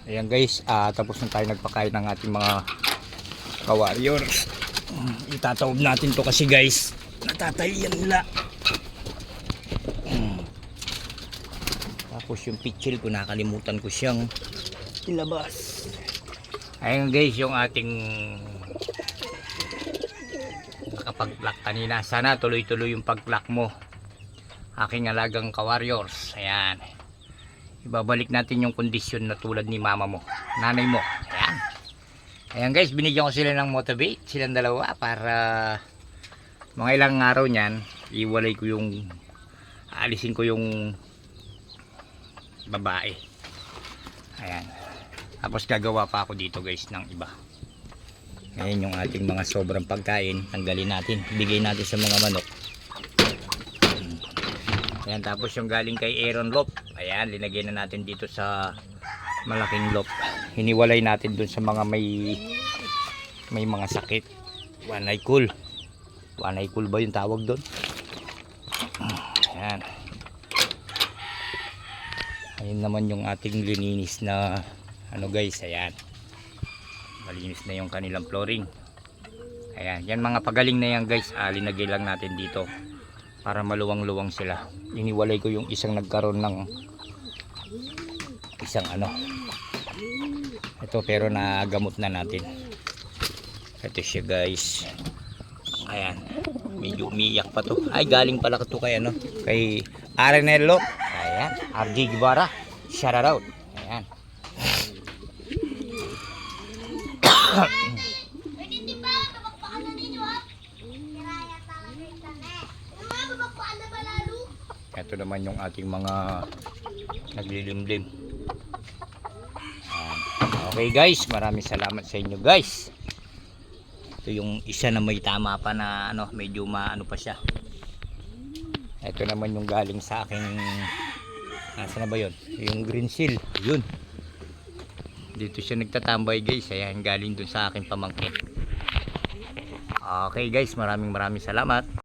Ayan guys, tapos na tayo nagpakain ng ating mga ka-warriors. Itatawag natin to kasi guys, natatalian nila. Tapos yung pitchil ko, nakalimutan ko siyang ilabas. Ayan guys, yung ating nakapag-block kanina. Sana tuloy-tuloy yung pag-block mo, aking alagang ka-warriors. Ayan, ibabalik natin yung kondisyon na tulad ni mama mo, nanay mo. Ayan. Ayan guys, binigyan ko sila ng motivate, silang dalawa, para mga ilang araw niyan, iwalay ko yung, aalisin ko yung babae. Ayan. Tapos gagawa pa ako dito guys ng iba. Ayan yung ating mga sobrang pagkain, tanggalin natin, bigay natin sa mga manok. Ayan, tapos yung galing kay Aaron Lop, ayan, linagay na natin dito sa malaking lop. Hiniwalay natin dun sa mga may mga sakit. One eye cool. One eye cool ba yung tawag dun? Ayan. Ayun naman yung ating lininis na ano guys, ayan. Malinis na yung kanilang flooring. Ayan, yan mga pagaling na yan guys, linagay lang natin dito para maluwang-luwang sila. Iniwalay ko yung isang nagkaroon ng isang ano, ito, pero nagamot na natin. Ito siya guys. Ayan, medyo umiiyak pa to. Ay, galing pala to kay ano, kay Arenello. Ayan, RJ Guevara, shout out. Ayan. Ito naman yung ating mga naglilimlim. Okay guys, maraming salamat sa inyo guys. Ito yung isa na may tama pa na ano, medyo maano pa siya. Ito naman yung galing sa aking, nasa na ba yun? Yung green seal, yun. Dito siya nagtatambay guys. Ayan, galing dun sa aking pamangkin. Okay guys, maraming salamat.